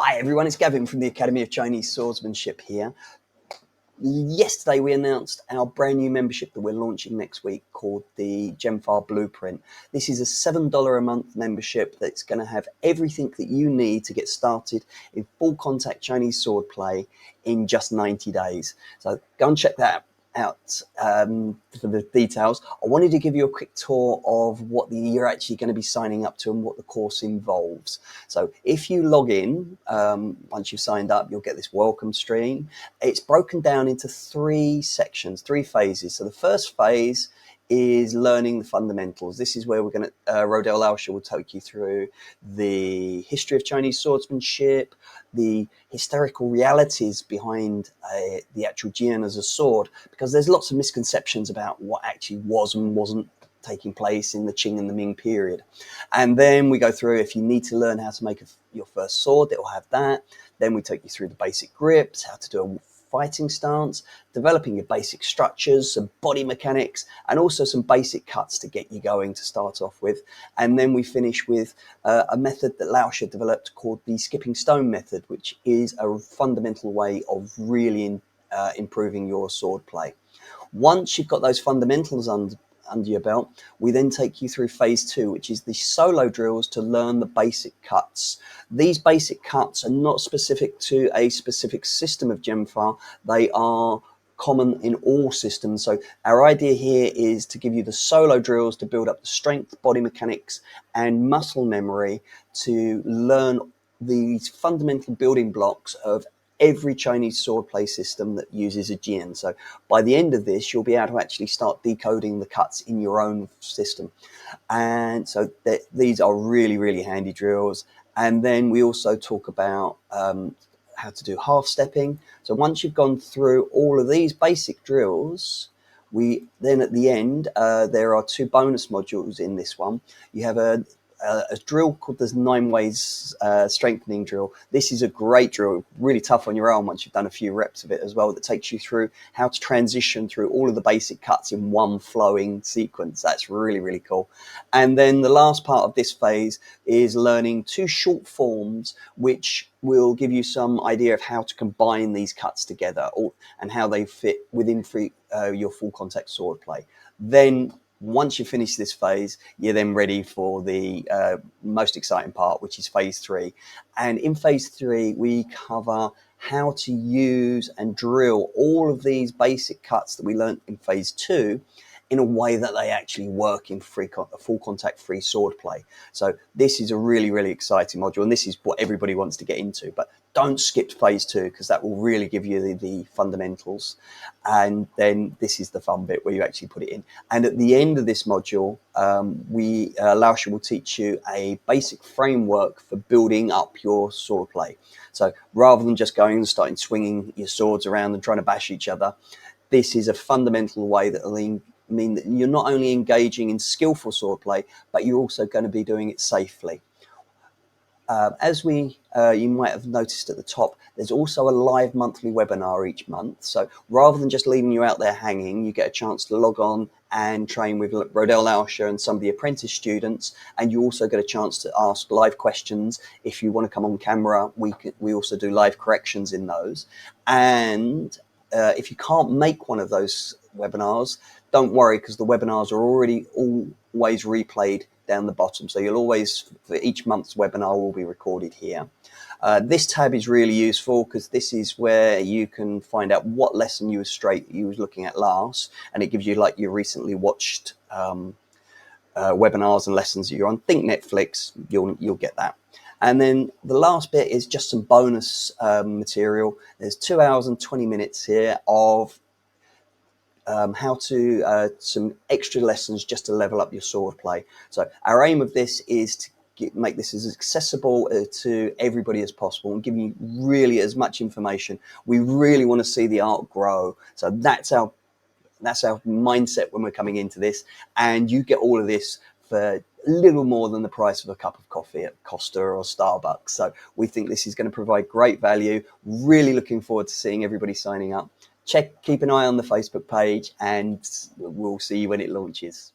Hi everyone, it's Gavin from the Academy of Chinese Swordsmanship here. Yesterday we announced our brand new membership that we're launching next week called the Jianfa Blueprint. This is a $7 a month membership that's going to have everything that you need to get started in full contact Chinese swordplay in just 90 days. So go and check that out for the details. I wanted to give you a quick tour of what you're actually going to be signing up to and what the course involves. So if you log in, once you've signed up, you'll get this welcome screen. It's broken down into three sections, three phases. So the first phase is learning the fundamentals. This is where we're going to, Rodel Lauscher will take you through the history of Chinese swordsmanship, the historical realities behind the actual Jian as a sword, because there's lots of misconceptions about what actually was and wasn't taking place in the Qing and the Ming period. And then we go through, if you need to learn how to make your first sword, it will have that. Then we take you through the basic grips, how to do a fighting stance, developing your basic structures, some body mechanics, and also some basic cuts to get you going to start off with. And then we finish with a method that Lauscher developed called the skipping stone method, which is a fundamental way of really improving your sword play. Once you've got those fundamentals under your belt, we then take you through phase 2, which is the solo drills to learn the basic cuts. These basic cuts are not specific to a specific system of Jianfa. They are common in all systems. So our idea here is to give you the solo drills to build up the strength, body mechanics, and muscle memory to learn these fundamental building blocks of every Chinese swordplay system that uses a Jian. So by the end of this, you'll be able to actually start decoding the cuts in your own system. And so these are really, really handy drills. And then we also talk about how to do half stepping. So once you've gone through all of these basic drills, then at the end, there are 2 bonus modules in this one. You have a drill called the 9 ways strengthening drill. This is a great drill, really tough on your arm once you've done a few reps of it as well, that takes you through how to transition through all of the basic cuts in one flowing sequence. That's really, really cool. And then the last part of this phase is learning 2 short forms, which will give you some idea of how to combine these cuts together and how they fit within your full contact sword play. Then once you finish this phase, you're then ready for the most exciting part, which is phase 3. And in phase 3, we cover how to use and drill all of these basic cuts that we learned in phase 2 in a way that they actually work in full contact free sword play. So this is a really, really exciting module, and this is what everybody wants to get into. But don't skip phase 2, because that will really give you the fundamentals. And then this is the fun bit where you actually put it in. And at the end of this module, Lauscher will teach you a basic framework for building up your sword play. So rather than just going and starting swinging your swords around and trying to bash each other, this is a fundamental way that will mean that you're not only engaging in skillful swordplay, but you're also going to be doing it safely. As you might have noticed at the top, there's also a live monthly webinar each month. So rather than just leaving you out there hanging, you get a chance to log on and train with Rodel Lauscher and some of the apprentice students. And you also get a chance to ask live questions. If you want to come on camera, we also do live corrections in those. And if you can't make one of those webinars, don't worry, because the webinars are always replayed down the bottom. So you'll always, for each month's webinar, will be recorded here. This tab is really useful because this is where you can find out what lesson you was looking at last, and it gives you like your recently watched webinars and lessons that you're on. Think Netflix, you'll get that. And then the last bit is just some bonus material. There's 2 hours and 20 minutes here of some extra lessons just to level up your sword play. So our aim of this is to make this as accessible to everybody as possible and give you really as much information. We really want to see the art grow. So that's our mindset when we're coming into this, and you get all of this for a little more than the price of a cup of coffee at Costa or Starbucks. So we think this is going to provide great value. Really looking forward to seeing everybody signing up. Keep an eye on the Facebook page, and we'll see you when it launches.